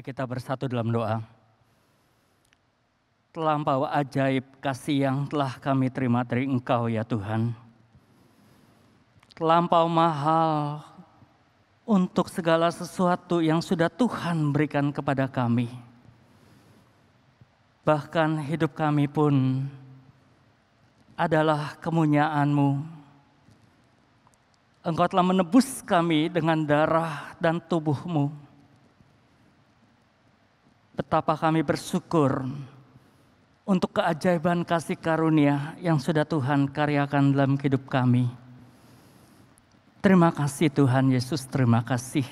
kita bersatu dalam doa. Terlampau ajaib kasih yang telah kami terima dari Engkau ya Tuhan. Terlampau mahal untuk segala sesuatu yang sudah Tuhan berikan kepada kami. Bahkan hidup kami pun adalah kemuliaan-Mu. Engkau telah menebus kami dengan darah dan tubuh-Mu. Betapa kami bersyukur untuk keajaiban kasih karunia yang sudah Tuhan karyakan dalam hidup kami. Terima kasih Tuhan Yesus, terima kasih.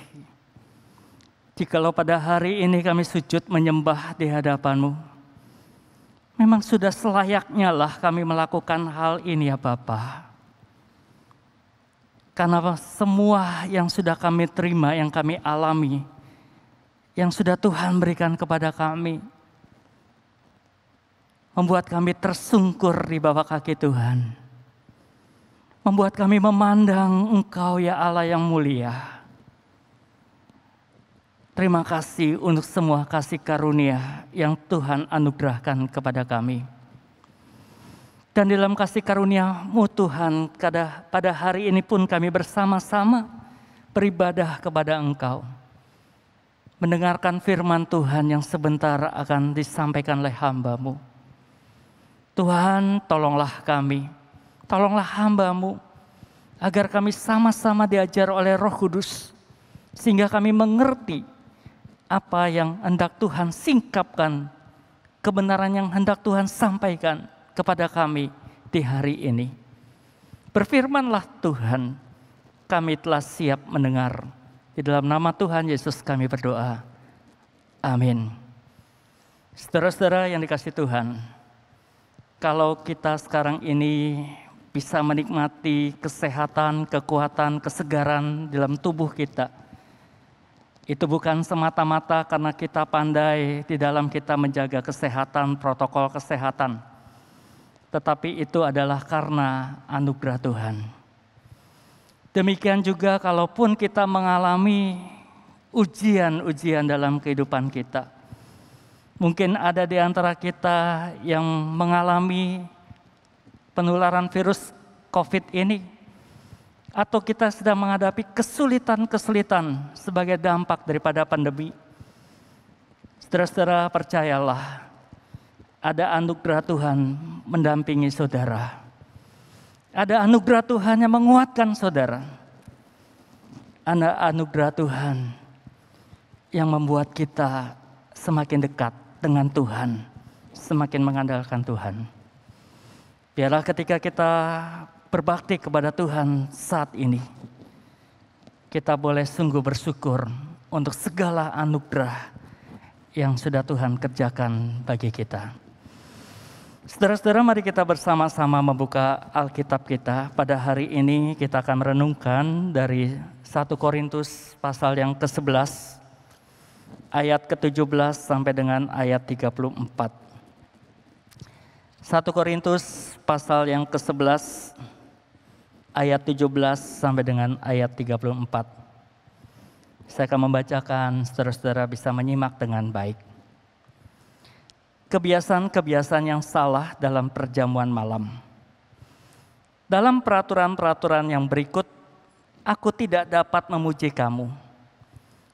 Jikalau pada hari ini kami sujud menyembah di hadapan-Mu, memang sudah selayaknya lah kami melakukan hal ini ya Bapa. Karena semua yang sudah kami terima, yang kami alami, yang sudah Tuhan berikan kepada kami, membuat kami tersungkur di bawah kaki Tuhan. Membuat kami memandang Engkau ya Allah yang mulia. Terima kasih untuk semua kasih karunia yang Tuhan anugerahkan kepada kami. Dan dalam kasih karunia-Mu Tuhan, pada hari ini pun kami bersama-sama beribadah kepada Engkau. Mendengarkan firman Tuhan yang sebentar akan disampaikan oleh hamba-Mu. Tuhan, tolonglah kami, tolonglah hamba-Mu, agar kami sama-sama diajar oleh Roh Kudus, sehingga kami mengerti apa yang hendak Tuhan singkapkan, kebenaran yang hendak Tuhan sampaikan kepada kami di hari ini. Berfirmanlah Tuhan, kami telah siap mendengar. Di dalam nama Tuhan Yesus kami berdoa. Amin. Saudara-saudara yang dikasihi Tuhan, kalau kita sekarang ini bisa menikmati kesehatan, kekuatan, kesegaran dalam tubuh kita, itu bukan semata-mata karena kita pandai di dalam kita menjaga kesehatan, protokol kesehatan, tetapi itu adalah karena anugerah Tuhan. Demikian juga kalaupun kita mengalami ujian-ujian dalam kehidupan kita. Mungkin ada di antara kita yang mengalami penularan virus COVID ini. Atau kita sedang menghadapi kesulitan-kesulitan sebagai dampak daripada pandemi. Saudara-saudara percayalah, ada anugerah Tuhan mendampingi saudara. Ada anugerah Tuhan yang menguatkan saudara. Ada anugerah Tuhan yang membuat kita semakin dekat dengan Tuhan, semakin mengandalkan Tuhan. Biarlah ketika kita berbakti kepada Tuhan saat ini, kita boleh sungguh bersyukur untuk segala anugerah yang sudah Tuhan kerjakan bagi kita. Saudara-saudara, mari kita bersama-sama membuka Alkitab kita. Pada hari ini kita akan merenungkan dari 1 Korintus pasal yang ke-11, ayat ke-17 sampai dengan ayat 34. 1 Korintus pasal yang ke-11, ayat 17 sampai dengan ayat 34. Saya akan membacakan, saudara-saudara bisa menyimak dengan baik. Kebiasaan-kebiasaan yang salah dalam perjamuan malam. Dalam peraturan-peraturan yang berikut, aku tidak dapat memuji kamu,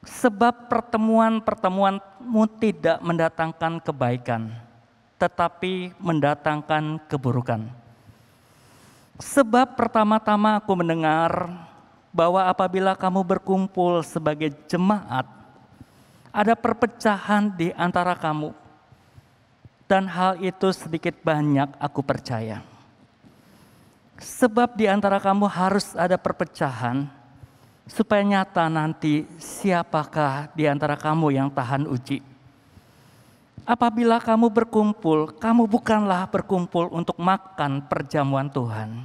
sebab pertemuan-pertemuanmu tidak mendatangkan kebaikan, tetapi mendatangkan keburukan. Sebab pertama-tama aku mendengar bahwa apabila kamu berkumpul sebagai jemaat, ada perpecahan di antara kamu. Dan hal itu sedikit banyak aku percaya. Sebab di antara kamu harus ada perpecahan, supaya nyata nanti siapakah di antara kamu yang tahan uji. Apabila kamu berkumpul, kamu bukanlah berkumpul untuk makan perjamuan Tuhan.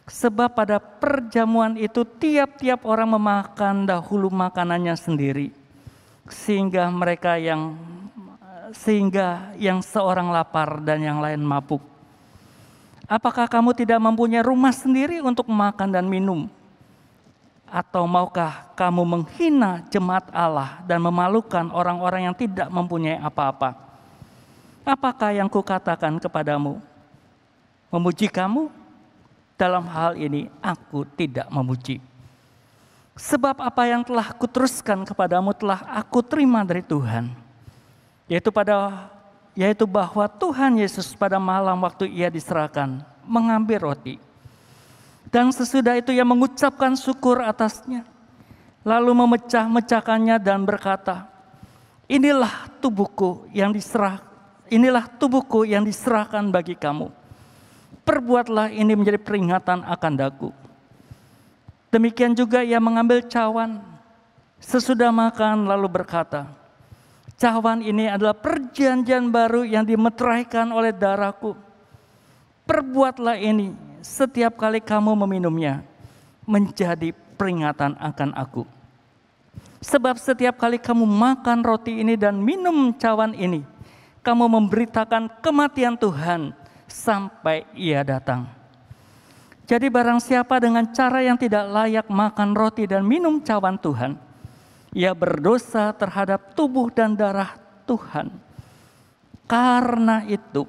Sebab pada perjamuan itu tiap-tiap orang memakan dahulu makanannya sendiri, sehingga yang seorang lapar dan yang lain mabuk. Apakah kamu tidak mempunyai rumah sendiri untuk makan dan minum? Atau maukah kamu menghina jemaat Allah dan memalukan orang-orang yang tidak mempunyai apa-apa? Apakah yang kukatakan kepadamu? Memuji kamu? Dalam hal ini aku tidak memuji. Sebab apa yang telah kuteruskan kepadamu telah aku terima dari Tuhan. Yaitu bahwa Tuhan Yesus pada malam waktu ia diserahkan mengambil roti. Dan sesudah itu ia mengucapkan syukur atasnya. Lalu memecah-mecahkannya dan berkata, inilah tubuhku yang diserahkan bagi kamu. Perbuatlah ini menjadi peringatan akan daku. Demikian juga ia mengambil cawan. Sesudah makan lalu berkata, cawan ini adalah perjanjian baru yang dimeteraikan oleh darahku. Perbuatlah ini setiap kali kamu meminumnya menjadi peringatan akan aku. Sebab setiap kali kamu makan roti ini dan minum cawan ini, kamu memberitakan kematian Tuhan sampai ia datang. Jadi barang siapa dengan cara yang tidak layak makan roti dan minum cawan Tuhan, ia berdosa terhadap tubuh dan darah Tuhan. Karena itu,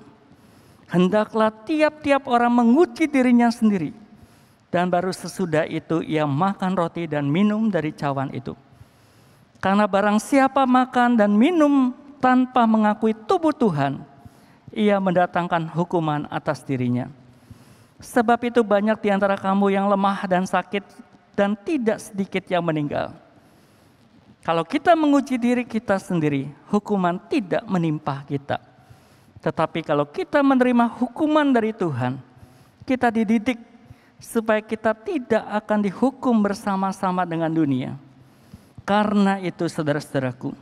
hendaklah tiap-tiap orang menguji dirinya sendiri. Dan baru sesudah itu ia makan roti dan minum dari cawan itu. Karena barang siapa makan dan minum tanpa mengakui tubuh Tuhan, ia mendatangkan hukuman atas dirinya. Sebab itu banyak di antara kamu yang lemah dan sakit dan tidak sedikit yang meninggal. Kalau kita menguji diri kita sendiri, hukuman tidak menimpa kita. Tetapi kalau kita menerima hukuman dari Tuhan, kita dididik supaya kita tidak akan dihukum bersama-sama dengan dunia. Karena itu saudara-saudaraku,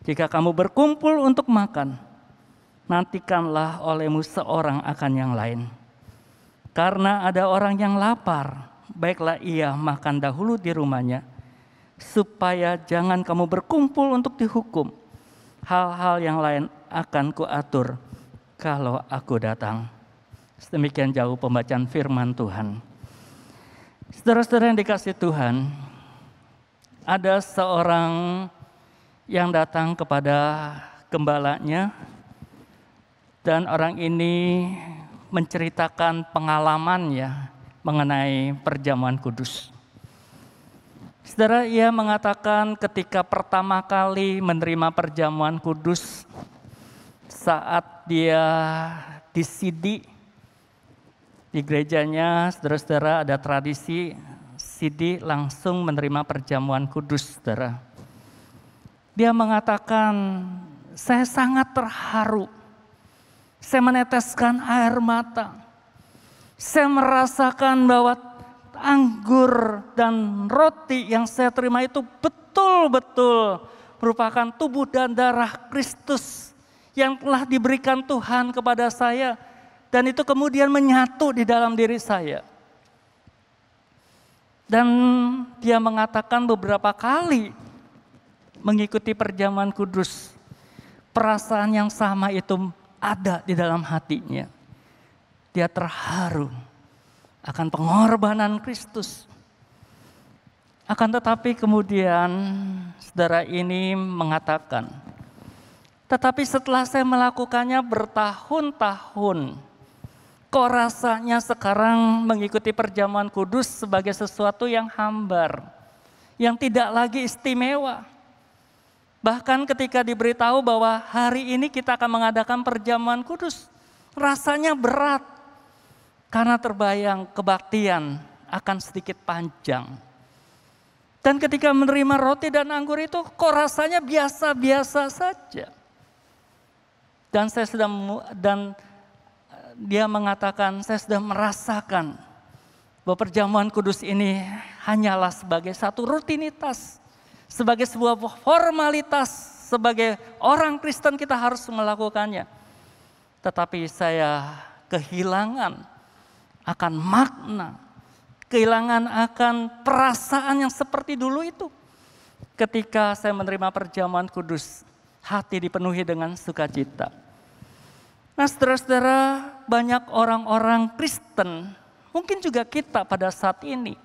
jika kamu berkumpul untuk makan, nantikanlah olehmu seorang akan yang lain. Karena ada orang yang lapar, baiklah ia makan dahulu di rumahnya, supaya jangan kamu berkumpul untuk dihukum. Hal-hal yang lain akan kuatur kalau aku datang. Sedemikian jauh pembacaan firman Tuhan. Saudara-saudara yang dikasihi Tuhan, ada seorang yang datang kepada gembalanya, dan orang ini menceritakan pengalamannya mengenai perjamuan kudus. Saudara, ia mengatakan ketika pertama kali menerima perjamuan kudus, saat dia disidi di gerejanya, saudara-saudara, ada tradisi sidi langsung menerima perjamuan kudus, saudara. Dia mengatakan, saya sangat terharu. Saya meneteskan air mata. Saya merasakan bahwa anggur dan roti yang saya terima itu betul-betul merupakan tubuh dan darah Kristus yang telah diberikan Tuhan kepada saya. Dan itu kemudian menyatu di dalam diri saya. Dan dia mengatakan beberapa kali mengikuti perjamuan kudus, perasaan yang sama itu ada di dalam hatinya. Dia terharu akan pengorbanan Kristus. Akan tetapi kemudian saudara ini mengatakan, tetapi setelah saya melakukannya bertahun-tahun, kok rasanya sekarang mengikuti perjamuan kudus sebagai sesuatu yang hambar, yang tidak lagi istimewa. Bahkan ketika diberitahu bahwa hari ini kita akan mengadakan perjamuan kudus, rasanya berat. Karena terbayang kebaktian akan sedikit panjang. Dan ketika menerima roti dan anggur itu kok rasanya biasa-biasa saja. Dan dia mengatakan, saya sudah merasakan bahwa perjamuan kudus ini hanyalah sebagai satu rutinitas. Sebagai sebuah formalitas, sebagai orang Kristen kita harus melakukannya. Tetapi saya kehilangan akan makna, kehilangan akan perasaan yang seperti dulu itu. Ketika saya menerima perjamuan kudus, hati dipenuhi dengan sukacita. Nah, saudara-saudara, banyak orang-orang Kristen, mungkin juga kita pada saat ini,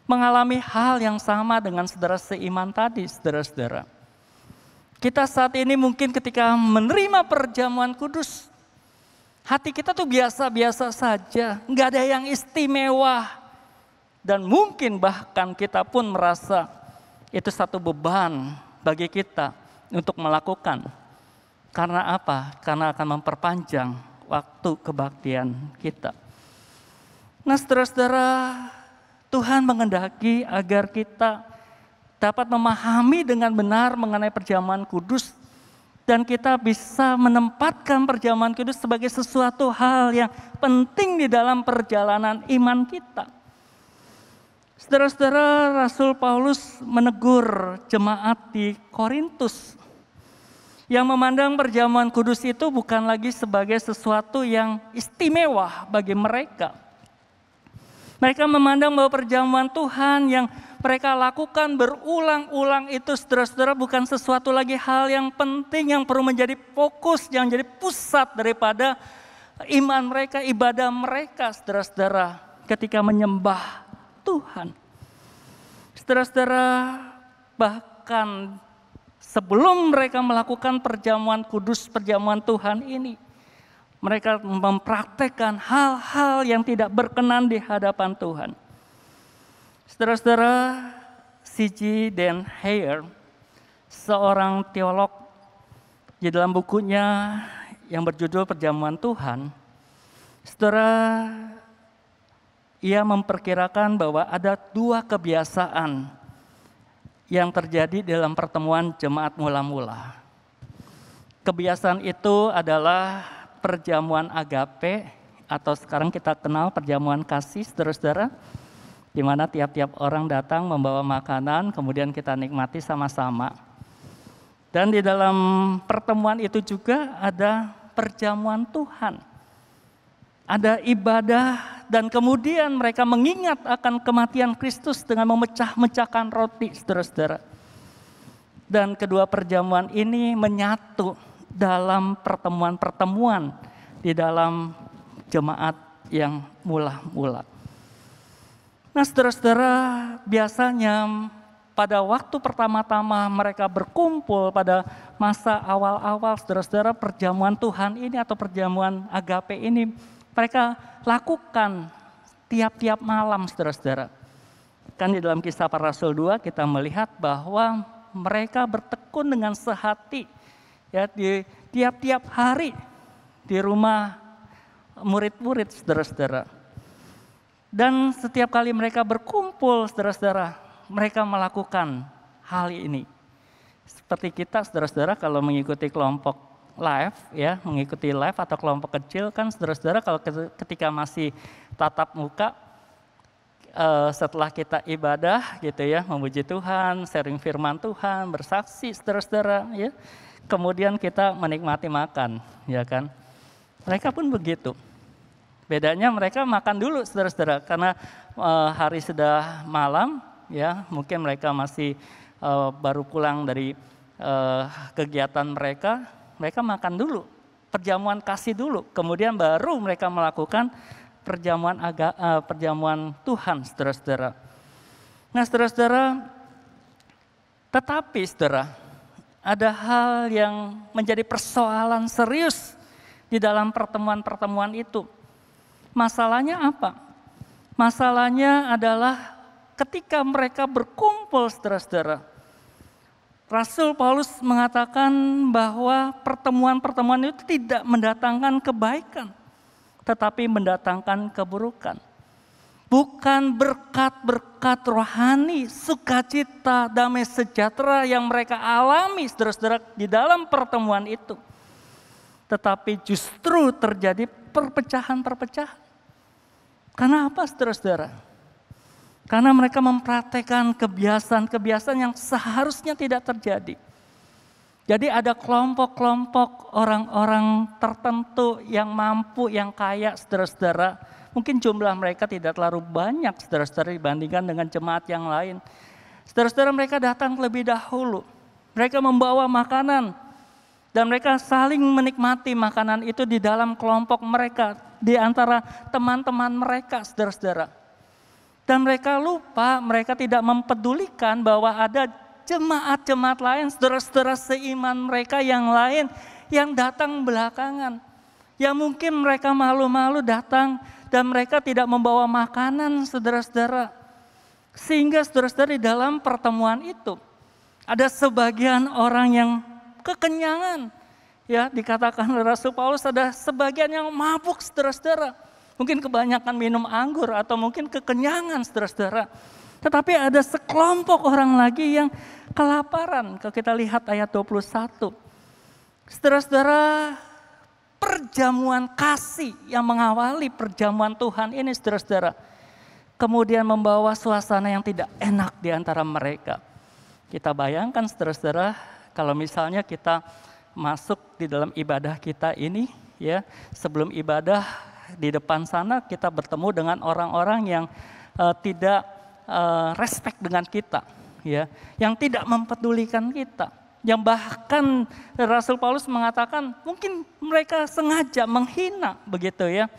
mengalami hal yang sama dengan saudara seiman tadi, saudara-saudara. Kita saat ini mungkin ketika menerima perjamuan kudus, hati kita tuh biasa-biasa saja, nggak ada yang istimewa. Dan mungkin bahkan kita pun merasa itu satu beban bagi kita untuk melakukan. Karena apa? Karena akan memperpanjang waktu kebaktian kita. Nah saudara-saudara, Tuhan menghendaki agar kita dapat memahami dengan benar mengenai perjamuan kudus. Dan kita bisa menempatkan perjamuan kudus sebagai sesuatu hal yang penting di dalam perjalanan iman kita. Saudara-saudara, Rasul Paulus menegur jemaat di Korintus yang memandang perjamuan kudus itu bukan lagi sebagai sesuatu yang istimewa bagi mereka. Mereka memandang bahwa perjamuan Tuhan yang mereka lakukan berulang-ulang itu, saudara-saudara, bukan sesuatu lagi hal yang penting yang perlu menjadi fokus, yang jadi pusat daripada iman mereka, ibadah mereka, saudara-saudara, ketika menyembah Tuhan. Saudara-saudara, bahkan sebelum mereka melakukan perjamuan kudus, perjamuan Tuhan ini, mereka mempraktekkan hal-hal yang tidak berkenan di hadapan Tuhan. Saudara-saudara, C.G. Dan Hare, seorang teolog, di dalam bukunya yang berjudul Perjamuan Tuhan, saudara, ia memperkirakan bahwa ada 2 kebiasaan yang terjadi dalam pertemuan jemaat mula-mula. Kebiasaan itu adalah perjamuan agape, atau sekarang kita kenal perjamuan kasih, saudara-saudara, di mana tiap-tiap orang datang membawa makanan, kemudian kita nikmati sama-sama. Dan di dalam pertemuan itu juga ada perjamuan Tuhan. Ada ibadah dan kemudian mereka mengingat akan kematian Kristus dengan memecah-mecahkan roti, saudara-saudara. Dan kedua perjamuan ini menyatu dalam pertemuan-pertemuan di dalam jemaat yang mula-mula. Nah saudara-saudara, biasanya pada waktu pertama-tama mereka berkumpul pada masa awal-awal, saudara-saudara, perjamuan Tuhan ini atau perjamuan agape ini mereka lakukan tiap-tiap malam, saudara-saudara. Kan di dalam Kisah Para Rasul 2 kita melihat bahwa mereka bertekun dengan sehati ya di tiap-tiap hari di rumah murid-murid, saudara-saudara. Dan setiap kali mereka berkumpul, saudara-saudara, mereka melakukan hal ini. Seperti kita, saudara-saudara, kalau mengikuti kelompok live, ya, mengikuti live atau kelompok kecil, kan saudara-saudara kalau ketika masih tatap muka, setelah kita ibadah, gitu ya, memuji Tuhan, sharing firman Tuhan, bersaksi, saudara-saudara, ya, kemudian kita menikmati makan, ya kan? Mereka pun begitu. Bedanya mereka makan dulu, saudara-saudara, karena hari sudah malam, ya, mungkin mereka masih baru pulang dari kegiatan mereka makan dulu, perjamuan kasih dulu, kemudian baru mereka melakukan perjamuan Tuhan, saudara-saudara. Nah, saudara-saudara, tetapi saudara, ada hal yang menjadi persoalan serius di dalam pertemuan-pertemuan itu. Masalahnya apa? Masalahnya adalah ketika mereka berkumpul, saudara-saudara, Rasul Paulus mengatakan bahwa pertemuan-pertemuan itu tidak mendatangkan kebaikan, tetapi mendatangkan keburukan. Bukan berkat-berkat rohani, sukacita, damai sejahtera yang mereka alami, saudara-saudara, di dalam pertemuan itu. Tetapi justru terjadi perpecahan-perpecahan. Karena apa, saudara-saudara? Karena mereka mempraktekkan kebiasaan-kebiasaan yang seharusnya tidak terjadi. Jadi ada kelompok-kelompok orang-orang tertentu yang mampu, yang kaya, saudara-saudara. Mungkin jumlah mereka tidak terlalu banyak, saudara-saudara, dibandingkan dengan jemaat yang lain. Saudara-saudara, mereka datang lebih dahulu. Mereka membawa makanan. Dan mereka saling menikmati makanan itu di dalam kelompok mereka, di antara teman-teman mereka, saudara-saudara. Dan mereka lupa, mereka tidak mempedulikan bahwa ada jemaat-jemaat lain, saudara-saudara seiman mereka yang lain yang datang belakangan. Ya mungkin mereka malu-malu datang dan mereka tidak membawa makanan, saudara-saudara. Sehingga saudara-saudara di dalam pertemuan itu ada sebagian orang yang kekenyangan. Ya, dikatakan oleh Rasul Paulus ada sebagian yang mabuk, saudara-saudara. Mungkin kebanyakan minum anggur atau mungkin kekenyangan, saudara-saudara. Tetapi ada sekelompok orang lagi yang kelaparan. Kalau kita lihat ayat 21. Saudara-saudara, perjamuan kasih yang mengawali perjamuan Tuhan ini, saudara-saudara, kemudian membawa suasana yang tidak enak di antara mereka. Kita bayangkan, saudara-saudara, kalau misalnya kita masuk di dalam ibadah kita ini, ya, sebelum ibadah di depan sana kita bertemu dengan orang-orang yang tidak respect dengan kita, ya, yang tidak mempedulikan kita, yang bahkan Rasul Paulus mengatakan mungkin mereka sengaja menghina begitu, ya,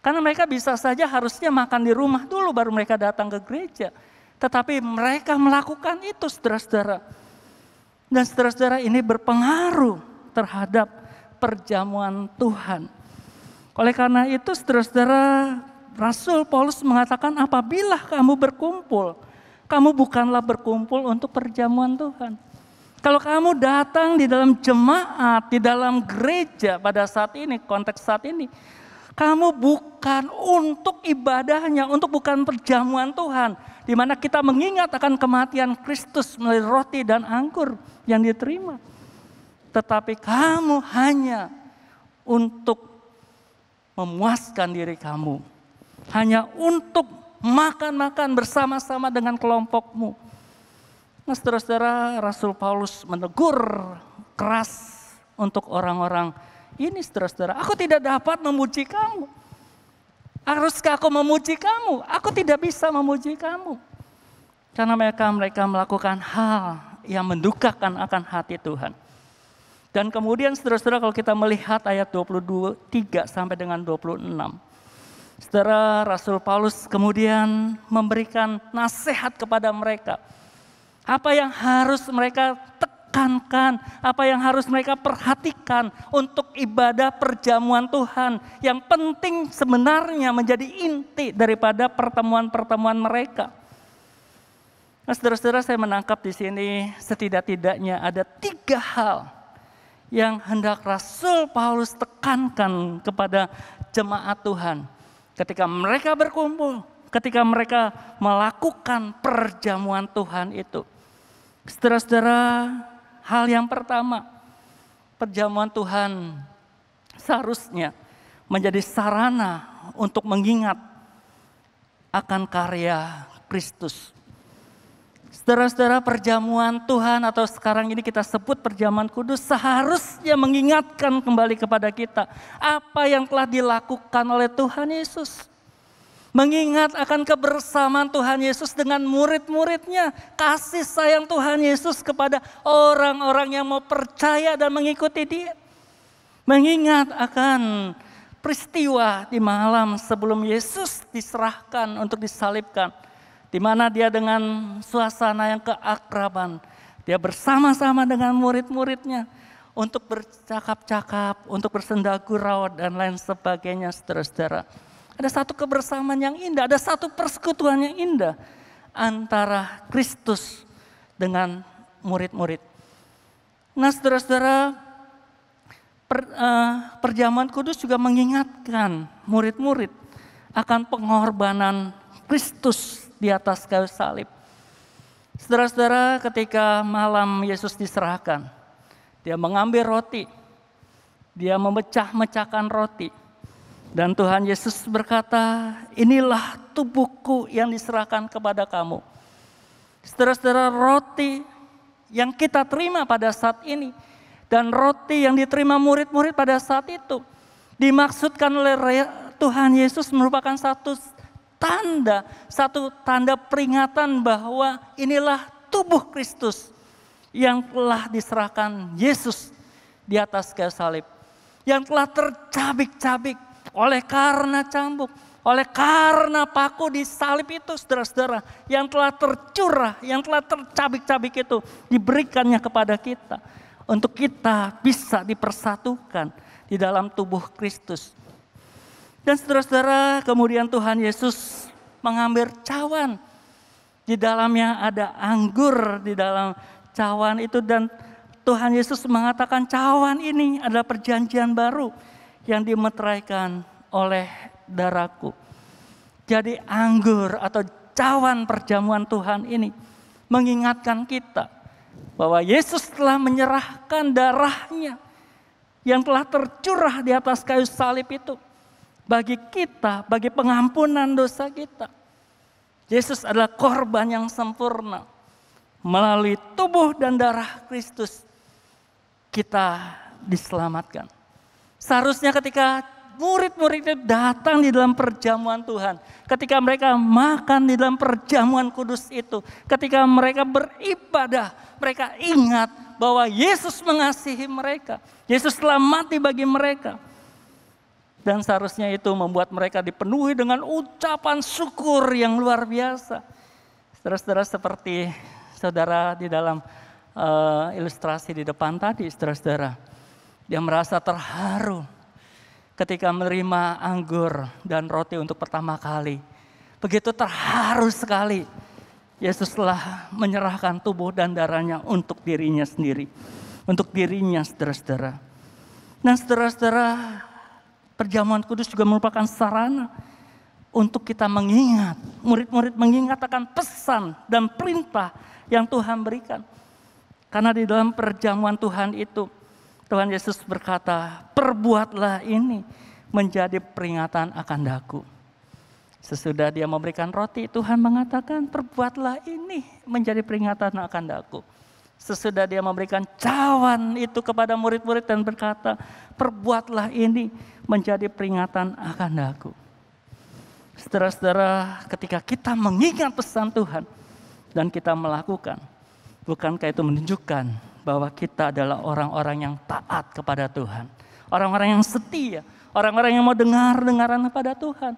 karena mereka bisa saja harusnya makan di rumah dulu baru mereka datang ke gereja, tetapi mereka melakukan itu, saudara-saudara, dan saudara-saudara ini berpengaruh terhadap perjamuan Tuhan. Oleh karena itu, saudara-saudara, Rasul Paulus mengatakan apabila kamu berkumpul, kamu bukanlah berkumpul untuk perjamuan Tuhan. Kalau kamu datang di dalam jemaat, di dalam gereja pada saat ini, konteks saat ini, kamu bukan untuk ibadahnya, untuk bukan perjamuan Tuhan, di mana kita mengingat akan kematian Kristus melalui roti dan anggur yang diterima. Tetapi kamu hanya untuk memuaskan diri kamu, hanya untuk makan-makan bersama-sama dengan kelompokmu. Nah, saudara-saudara, Rasul Paulus menegur keras untuk orang-orang ini, saudara-saudara. Aku tidak dapat memuji kamu. Haruskah aku memuji kamu? Aku tidak bisa memuji kamu. Karena mereka melakukan hal yang mendukakan akan hati Tuhan. Dan kemudian saudara-saudara, kalau kita melihat ayat 23 sampai dengan 26. Saudara, Rasul Paulus kemudian memberikan nasihat kepada mereka. Apa yang harus mereka tekankan, apa yang harus mereka perhatikan untuk ibadah perjamuan Tuhan. Yang penting sebenarnya menjadi inti daripada pertemuan-pertemuan mereka. Nah, saudara-saudara, saya menangkap di sini setidak-tidaknya ada 3 hal yang hendak Rasul Paulus tekankan kepada jemaat Tuhan. Ketika mereka berkumpul, ketika mereka melakukan perjamuan Tuhan itu. Saudara-saudara, hal yang pertama, perjamuan Tuhan seharusnya menjadi sarana untuk mengingat akan karya Kristus. Saudara-saudara, perjamuan Tuhan atau sekarang ini kita sebut perjamuan kudus seharusnya mengingatkan kembali kepada kita apa yang telah dilakukan oleh Tuhan Yesus. Mengingat akan kebersamaan Tuhan Yesus dengan murid-muridnya. Kasih sayang Tuhan Yesus kepada orang-orang yang mau percaya dan mengikuti Dia. Mengingat akan peristiwa di malam sebelum Yesus diserahkan untuk disalibkan. Di mana Dia dengan suasana yang keakraban. Dia bersama-sama dengan murid-muridnya untuk bercakap-cakap, untuk bersendagurau dan lain sebagainya, saudara-saudara. Ada satu kebersamaan yang indah, ada satu persekutuan yang indah antara Kristus dengan murid-murid. Nah, saudara-saudara, perjamuan kudus juga mengingatkan murid-murid akan pengorbanan Kristus di atas kayu salib. Saudara-saudara, ketika malam Yesus diserahkan, Dia mengambil roti, Dia memecah-mecahkan roti. Dan Tuhan Yesus berkata, inilah tubuhku yang diserahkan kepada kamu. Saudara-saudara, roti yang kita terima pada saat ini dan roti yang diterima murid-murid pada saat itu dimaksudkan oleh Tuhan Yesus merupakan satu tanda peringatan bahwa inilah tubuh Kristus yang telah diserahkan Yesus di atas kayu salib, yang telah tercabik-cabik oleh karena cambuk, Oleh karena paku di salib itu saudara-saudara, yang telah tercurah, yang telah tercabik-cabik itu diberikannya kepada kita. Untuk kita bisa dipersatukan di dalam tubuh Kristus. Dan saudara-saudara, kemudian Tuhan Yesus mengambil cawan. Di dalamnya ada anggur di dalam cawan itu, dan Tuhan Yesus mengatakan cawan ini adalah perjanjian baru yang dimeteraikan oleh darahku. Jadi anggur atau cawan perjamuan Tuhan ini mengingatkan kita bahwa Yesus telah menyerahkan darahnya yang telah tercurah di atas kayu salib itu bagi kita, bagi pengampunan dosa kita. Yesus adalah korban yang sempurna. Melalui tubuh dan darah Kristus kita diselamatkan. Seharusnya ketika murid-murid itu datang di dalam perjamuan Tuhan, ketika mereka makan di dalam perjamuan kudus itu, ketika mereka beribadah, mereka ingat bahwa Yesus mengasihi mereka. Yesus telah mati bagi mereka. Dan seharusnya itu membuat mereka dipenuhi dengan ucapan syukur yang luar biasa. Saudara-saudara, seperti saudara di dalam ilustrasi di depan tadi, saudara-saudara, dia merasa terharu ketika menerima anggur dan roti untuk pertama kali. Begitu terharu sekali. Yesus telah menyerahkan tubuh dan darahnya untuk dirinya sendiri. Untuk dirinya, saudara-saudara. Dan saudara-saudara, perjamuan kudus juga merupakan sarana untuk kita mengingat. Murid-murid mengingat akan pesan dan perintah yang Tuhan berikan. Karena di dalam perjamuan Tuhan itu, Tuhan Yesus berkata, perbuatlah ini menjadi peringatan akan daku. Sesudah dia memberikan roti, Tuhan mengatakan, perbuatlah ini menjadi peringatan akan daku. Sesudah dia memberikan cawan itu kepada murid-murid dan berkata, perbuatlah ini menjadi peringatan akan daku. Saudara-saudara, ketika kita mengingat pesan Tuhan dan kita melakukan, bukankah itu menunjukkan bahwa kita adalah orang-orang yang taat kepada Tuhan. Orang-orang yang setia, orang-orang yang mau dengar-dengaran kepada Tuhan.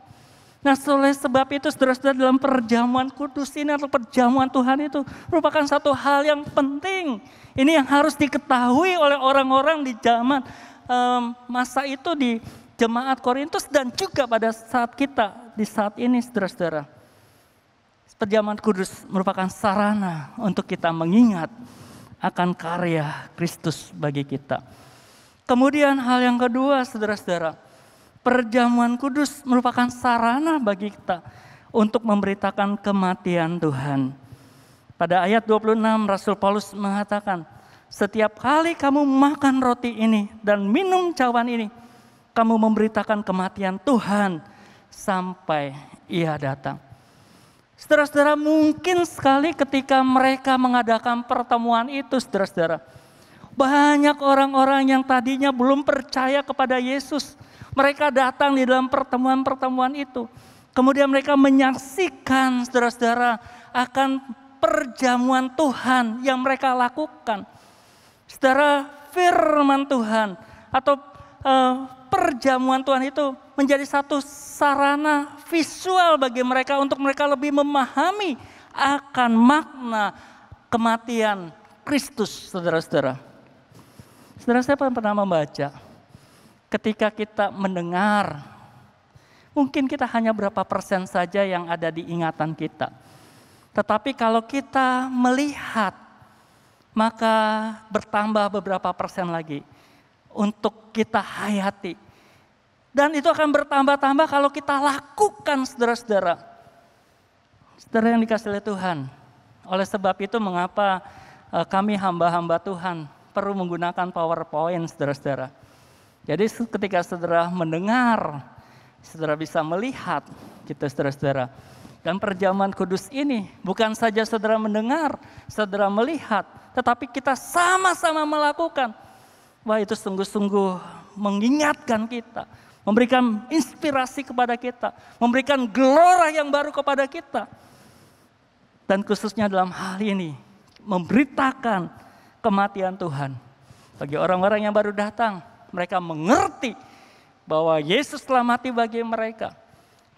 Nah, oleh sebab itu saudara-saudara, dalam perjamuan kudus ini atau perjamuan Tuhan itu merupakan satu hal yang penting. Ini yang harus diketahui oleh orang-orang di zaman masa itu di jemaat Korintus dan juga pada saat kita di saat ini, saudara-saudara. Perjamuan kudus merupakan sarana untuk kita mengingat akan karya Kristus bagi kita. Kemudian hal yang kedua, saudara-saudara, perjamuan kudus merupakan sarana bagi kita untuk memberitakan kematian Tuhan. Pada ayat 26 Rasul Paulus mengatakan, setiap kali kamu makan roti ini dan minum cawan ini, kamu memberitakan kematian Tuhan sampai Ia datang. Saudara-saudara, mungkin sekali ketika mereka mengadakan pertemuan itu, saudara-saudara, banyak orang-orang yang tadinya belum percaya kepada Yesus. Mereka datang di dalam pertemuan-pertemuan itu. Kemudian mereka menyaksikan, saudara-saudara, akan perjamuan Tuhan yang mereka lakukan. Saudara, firman Tuhan atau perjamuan Tuhan itu menjadi satu sarana visual bagi mereka untuk mereka lebih memahami akan makna kematian Kristus, saudara-saudara. Saudara, saya pernah membaca, ketika kita mendengar, mungkin kita hanya berapa persen saja yang ada di ingatan kita. Tetapi kalau kita melihat, maka bertambah beberapa persen lagi untuk kita hayati. Dan itu akan bertambah-tambah kalau kita lakukan, saudara-saudara. Saudara yang dikasihi oleh Tuhan. Oleh sebab itu mengapa kami hamba-hamba Tuhan perlu menggunakan PowerPoint, saudara-saudara. Jadi ketika saudara mendengar, saudara bisa melihat gitu, saudara-saudara. Dan perjamuan kudus ini bukan saja saudara mendengar, saudara melihat, tetapi kita sama-sama melakukan. Wah, itu sungguh-sungguh mengingatkan kita, memberikan inspirasi kepada kita, memberikan gelora yang baru kepada kita. Dan khususnya dalam hal ini, memberitakan kematian Tuhan. Bagi orang-orang yang baru datang, mereka mengerti bahwa Yesus telah mati bagi mereka.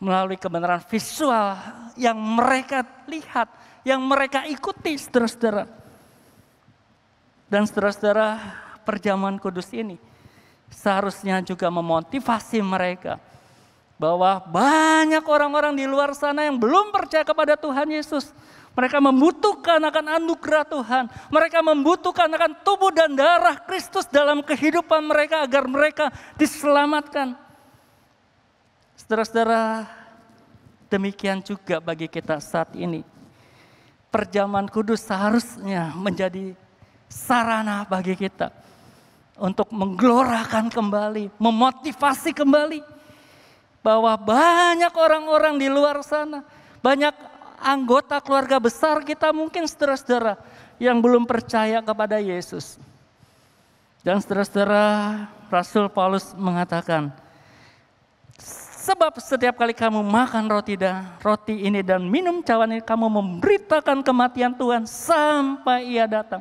melalui kebenaran visual yang mereka lihat, yang mereka ikuti, saudara-saudara. Dan saudara-saudara, perjamuan kudus ini seharusnya juga memotivasi mereka bahwa banyak orang-orang di luar sana yang belum percaya kepada Tuhan Yesus. Mereka membutuhkan akan anugerah Tuhan. Mereka membutuhkan akan tubuh dan darah Kristus dalam kehidupan mereka agar mereka diselamatkan. Saudara-saudara, demikian juga bagi kita saat ini. Perjamuan kudus seharusnya menjadi sarana bagi kita untuk menggelorakan kembali, memotivasi kembali bahwa banyak orang-orang di luar sana, banyak anggota keluarga besar kita mungkin saudara-saudara yang belum percaya kepada Yesus. Dan saudara-saudara, Rasul Paulus mengatakan, sebab setiap kali kamu makan roti ini dan minum cawan ini, kamu memberitakan kematian Tuhan sampai Ia datang.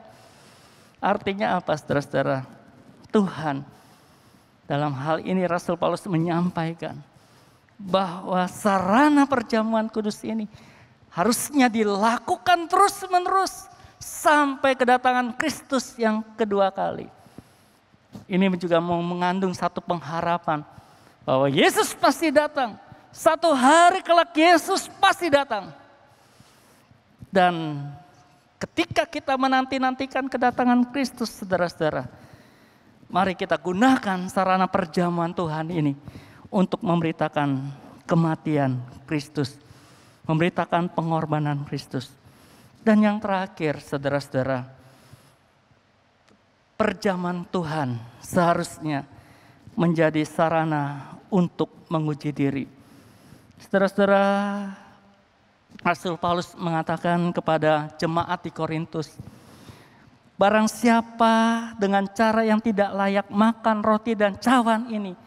Artinya apa, saudara-saudara? Tuhan, dalam hal ini Rasul Paulus menyampaikan bahwa sarana perjamuan kudus ini harusnya dilakukan terus-menerus sampai kedatangan Kristus yang kedua kali. Ini juga mengandung satu pengharapan bahwa Yesus pasti datang. Satu hari kelak Yesus pasti datang. Dan ketika kita menanti-nantikan kedatangan Kristus, saudara-saudara, mari kita gunakan sarana perjamuan Tuhan ini untuk memberitakan kematian Kristus, memberitakan pengorbanan Kristus. Dan yang terakhir, saudara-saudara, perjamuan Tuhan seharusnya menjadi sarana untuk menguji diri. Saudara-saudara, Rasul Paulus mengatakan kepada jemaat di Korintus, barang siapa dengan cara yang tidak layak makan roti dan cawan ini,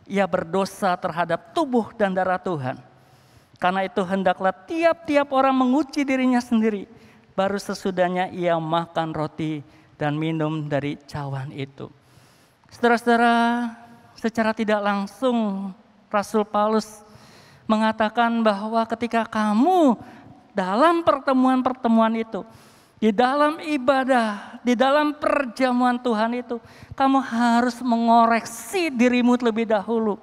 ia berdosa terhadap tubuh dan darah Tuhan. Karena itu hendaklah tiap-tiap orang menguji dirinya sendiri, baru sesudahnya ia makan roti dan minum dari cawan itu. Saudara-saudara, secara tidak langsung Rasul Paulus mengatakan bahwa ketika kamu dalam pertemuan-pertemuan itu, di dalam ibadah, di dalam perjamuan Tuhan itu, kamu harus mengoreksi dirimu terlebih dahulu.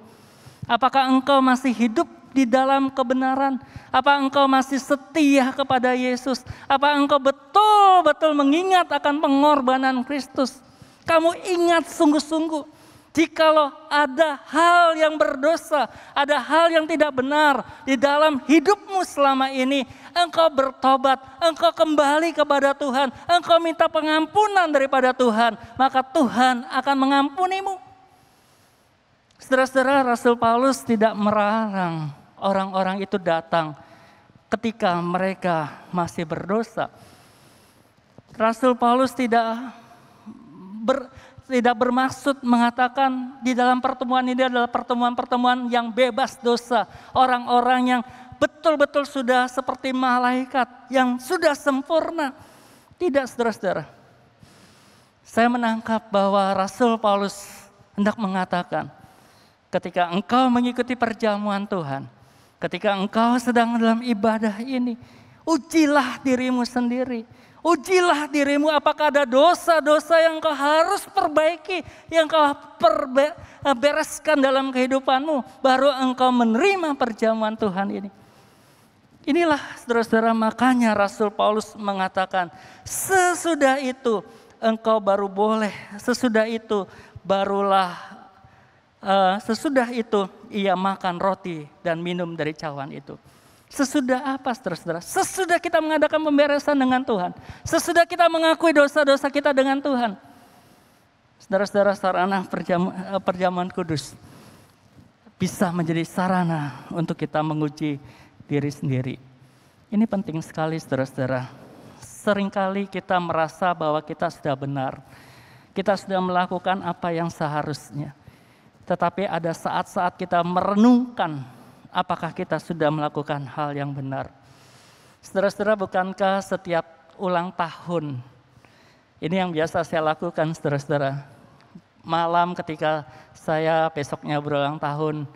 Apakah engkau masih hidup di dalam kebenaran? Apa engkau masih setia kepada Yesus? Apa engkau betul-betul mengingat akan pengorbanan Kristus? Kamu ingat sungguh-sungguh, jikalau ada hal yang berdosa, ada hal yang tidak benar di dalam hidupmu selama ini, engkau bertobat, engkau kembali kepada Tuhan, engkau minta pengampunan daripada Tuhan, maka Tuhan akan mengampunimu. Saudara-saudara, Rasul Paulus tidak melarang orang-orang itu datang ketika mereka masih berdosa. Rasul Paulus tidak bermaksud mengatakan di dalam pertemuan ini adalah pertemuan-pertemuan yang bebas dosa. Orang-orang yang betul-betul sudah seperti malaikat, yang sudah sempurna. Tidak, saudara-saudara. Saya menangkap bahwa Rasul Paulus hendak mengatakan, ketika engkau mengikuti perjamuan Tuhan, ketika engkau sedang dalam ibadah ini, ujilah dirimu sendiri. Ujilah dirimu apakah ada dosa-dosa yang kau harus perbaiki, yang kau bereskan dalam kehidupanmu, baru engkau menerima perjamuan Tuhan ini. Inilah saudara-saudara, makanya Rasul Paulus mengatakan, sesudah itu engkau baru boleh, sesudah itu ia makan roti dan minum dari cawan itu. Sesudah apa, saudara-saudara? Sesudah kita mengadakan pemberesan dengan Tuhan. Sesudah kita mengakui dosa-dosa kita dengan Tuhan. Saudara-saudara, sarana perjamuan kudus bisa menjadi sarana untuk kita menguji diri sendiri. Ini penting sekali, saudara-saudara. Seringkali kita merasa bahwa kita sudah benar. Kita sudah melakukan apa yang seharusnya. Tetapi ada saat-saat kita merenungkan apakah kita sudah melakukan hal yang benar. Saudara-saudara, bukankah setiap ulang tahun, ini yang biasa saya lakukan, saudara-saudara. Malam ketika saya besoknya berulang tahun,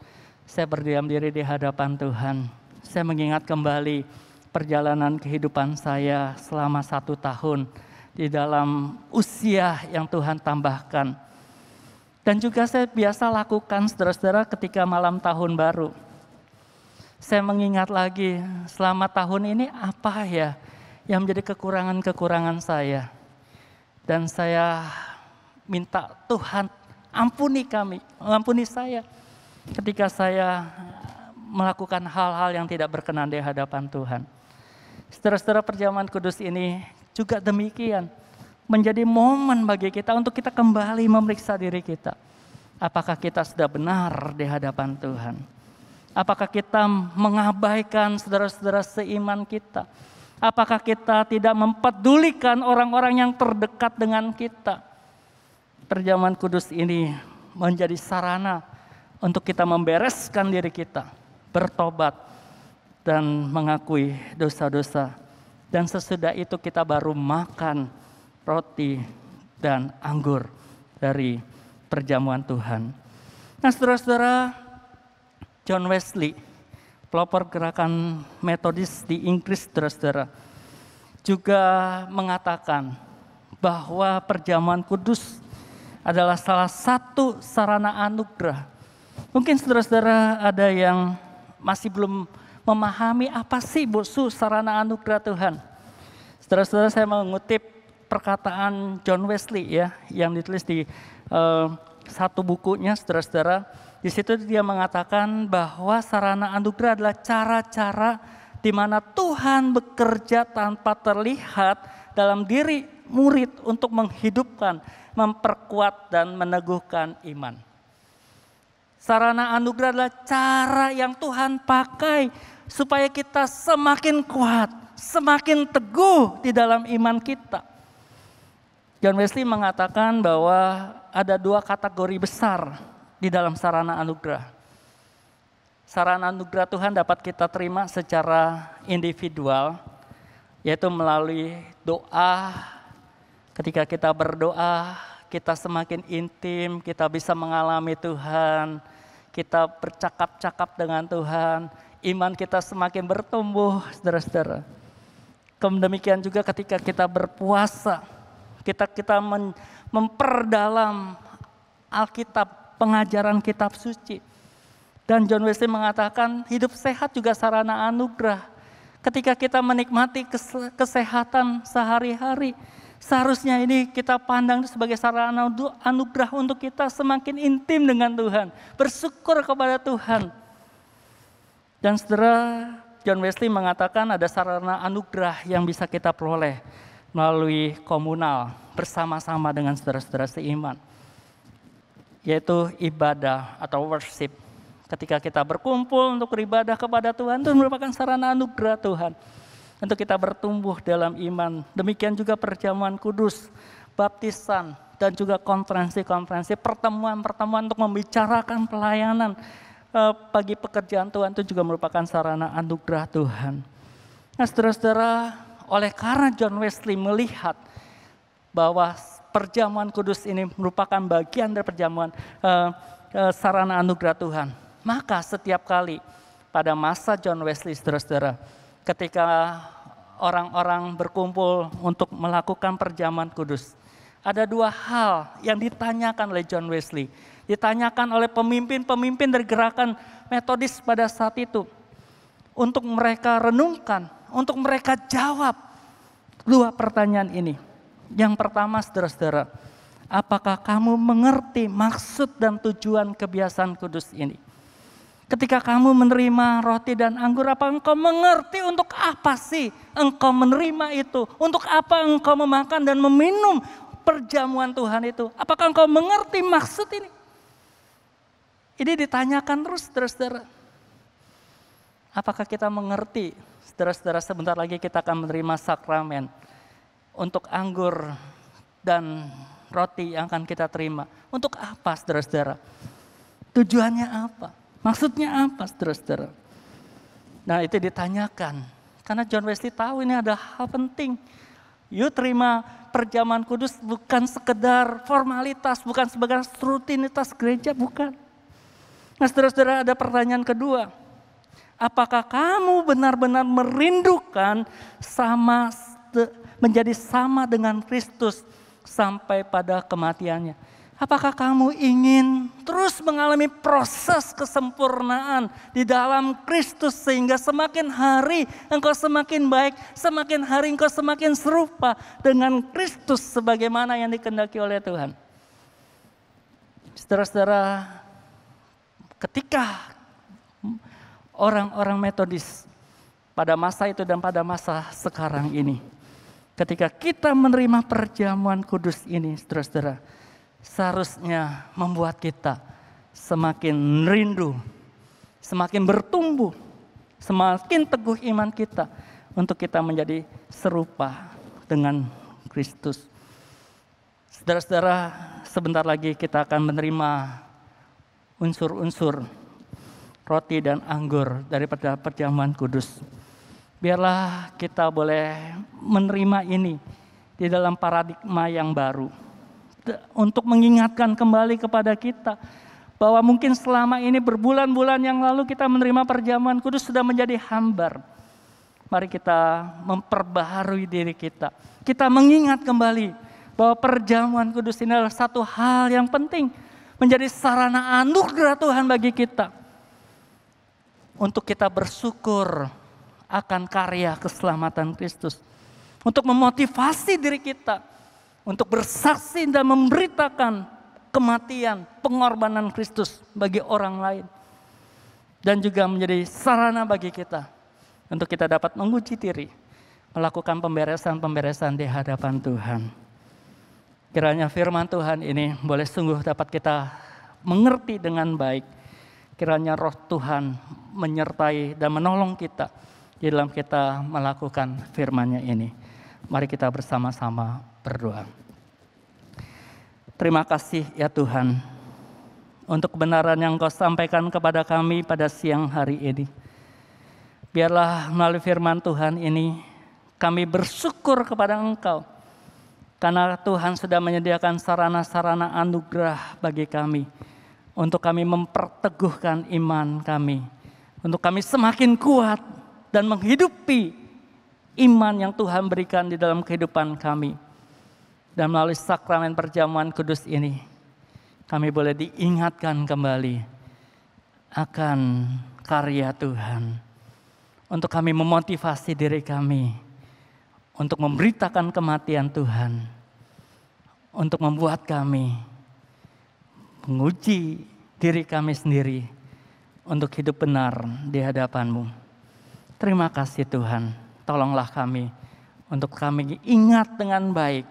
Saya berdiam diri di hadapan Tuhan. Saya mengingat kembali perjalanan kehidupan saya selama 1 tahun di dalam usia yang Tuhan tambahkan. Dan juga saya biasa lakukan saudara-saudara ketika malam tahun baru. Saya mengingat lagi selama tahun ini apa ya yang menjadi kekurangan-kekurangan saya. Dan saya minta Tuhan ampuni saya ketika saya melakukan hal-hal yang tidak berkenan di hadapan Tuhan. Saudara-saudara, perjamuan kudus ini juga demikian. Menjadi momen bagi kita untuk kita kembali memeriksa diri kita. Apakah kita sudah benar di hadapan Tuhan? Apakah kita mengabaikan saudara-saudara seiman kita? Apakah kita tidak mempedulikan orang-orang yang terdekat dengan kita? Perjamuan kudus ini menjadi sarana untuk kita membereskan diri kita, bertobat, dan mengakui dosa-dosa. Dan sesudah itu kita baru makan roti dan anggur dari perjamuan Tuhan. Nah saudara-saudara, John Wesley, pelopor gerakan Metodis di Inggris, saudara-saudara, juga mengatakan bahwa perjamuan kudus adalah salah satu sarana anugerah. Mungkin saudara-saudara ada yang masih belum memahami apa sih sarana anugerah Tuhan. Saudara-saudara, saya mengutip perkataan John Wesley ya, yang ditulis di satu bukunya, saudara-saudara. Di situ dia mengatakan bahwa sarana anugerah adalah cara-cara di mana Tuhan bekerja tanpa terlihat dalam diri murid untuk menghidupkan, memperkuat dan meneguhkan iman. Sarana anugerah adalah cara yang Tuhan pakai supaya kita semakin kuat, semakin teguh di dalam iman kita. John Wesley mengatakan bahwa ada 2 kategori besar di dalam sarana anugerah. Sarana anugerah Tuhan dapat kita terima secara individual, yaitu melalui doa. Ketika kita berdoa, kita semakin intim, kita bisa mengalami Tuhan, kita bercakap-cakap dengan Tuhan, iman kita semakin bertumbuh, saudara-saudara. Demikian juga ketika kita berpuasa, kita memperdalam Alkitab, pengajaran kitab suci. Dan John Wesley mengatakan hidup sehat juga sarana anugerah. Ketika kita menikmati kesehatan sehari-hari, seharusnya ini kita pandang sebagai sarana anugerah untuk kita semakin intim dengan Tuhan, bersyukur kepada Tuhan. Dan saudara, John Wesley mengatakan ada sarana anugerah yang bisa kita peroleh melalui komunal bersama-sama dengan saudara-saudara seiman, yaitu ibadah atau worship. Ketika kita berkumpul untuk beribadah kepada Tuhan, itu merupakan sarana anugerah Tuhan untuk kita bertumbuh dalam iman. Demikian juga perjamuan kudus, baptisan, dan juga konferensi-konferensi, pertemuan-pertemuan untuk membicarakan pelayanan bagi pekerjaan Tuhan, itu juga merupakan sarana anugerah Tuhan. Nah saudara-saudara, oleh karena John Wesley melihat bahwa perjamuan kudus ini merupakan bagian dari perjamuan sarana anugerah Tuhan, maka setiap kali pada masa John Wesley, saudara-saudara, ketika orang-orang berkumpul untuk melakukan perjamuan kudus, ada 2 hal yang ditanyakan oleh John Wesley, ditanyakan oleh pemimpin-pemimpin dari gerakan Metodis pada saat itu, untuk mereka renungkan, untuk mereka jawab 2 pertanyaan ini. Yang pertama, saudara-saudara, apakah kamu mengerti maksud dan tujuan kebiasaan kudus ini? Ketika kamu menerima roti dan anggur, apa engkau mengerti untuk apa sih engkau menerima itu? Untuk apa engkau memakan dan meminum perjamuan Tuhan itu? Apakah engkau mengerti maksud ini? Ini ditanyakan terus, saudara-saudara. Apakah kita mengerti? Saudara-saudara, sebentar lagi kita akan menerima sakramen. Untuk anggur dan roti yang akan kita terima. Untuk apa, saudara-saudara? Tujuannya apa? Maksudnya apa, saudara-saudara? Nah, itu ditanyakan. Karena John Wesley tahu ini ada hal penting. Yuk terima perjamuan kudus bukan sekedar formalitas, bukan sebagai rutinitas gereja, bukan. Nah saudara-saudara, ada pertanyaan kedua. Apakah kamu benar-benar merindukan menjadi sama dengan Kristus sampai pada kematiannya? Apakah kamu ingin terus mengalami proses kesempurnaan di dalam Kristus sehingga semakin hari engkau semakin baik, semakin hari engkau semakin serupa dengan Kristus sebagaimana yang dikehendaki oleh Tuhan? Saudara-saudara, ketika orang-orang Metodis pada masa itu dan pada masa sekarang ini, ketika kita menerima perjamuan kudus ini, saudara-saudara, seharusnya membuat kita semakin rindu, semakin bertumbuh, semakin teguh iman kita untuk kita menjadi serupa dengan Kristus. Saudara-saudara, sebentar lagi kita akan menerima unsur-unsur roti dan anggur daripada perjamuan kudus. Biarlah kita boleh menerima ini di dalam paradigma yang baru. Untuk mengingatkan kembali kepada kita bahwa mungkin selama ini berbulan-bulan yang lalu kita menerima perjamuan kudus sudah menjadi hambar. Mari kita memperbaharui diri kita. Kita mengingat kembali bahwa perjamuan kudus ini adalah satu hal yang penting. Menjadi sarana anugerah Tuhan bagi kita. Untuk kita bersyukur akan karya keselamatan Kristus. Untuk memotivasi diri kita. Untuk bersaksi dan memberitakan kematian, pengorbanan Kristus bagi orang lain. Dan juga menjadi sarana bagi kita. Untuk kita dapat menguji diri. Melakukan pemberesan-pemberesan di hadapan Tuhan. Kiranya firman Tuhan ini boleh sungguh dapat kita mengerti dengan baik. Kiranya roh Tuhan menyertai dan menolong kita di dalam kita melakukan firman-Nya ini. Mari kita bersama-sama berdoa. Terima kasih ya Tuhan untuk kebenaran yang Kau sampaikan kepada kami pada siang hari ini. Biarlah melalui firman Tuhan ini kami bersyukur kepada Engkau. Karena Tuhan sudah menyediakan sarana-sarana anugerah bagi kami. Untuk kami memperteguhkan iman kami. Untuk kami semakin kuat dan menghidupi iman yang Tuhan berikan di dalam kehidupan kami. Dan melalui sakramen perjamuan kudus ini, kami boleh diingatkan kembali akan karya Tuhan. Untuk kami memotivasi diri kami. Untuk memberitakan kematian Tuhan. Untuk membuat kami menguji diri kami sendiri untuk hidup benar di hadapan-Mu. Terima kasih Tuhan, tolonglah kami untuk kami ingat dengan baik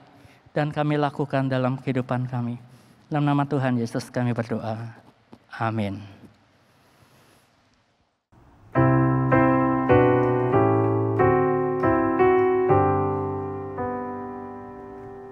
dan kami lakukan dalam kehidupan kami. Dalam nama Tuhan Yesus kami berdoa. Amin.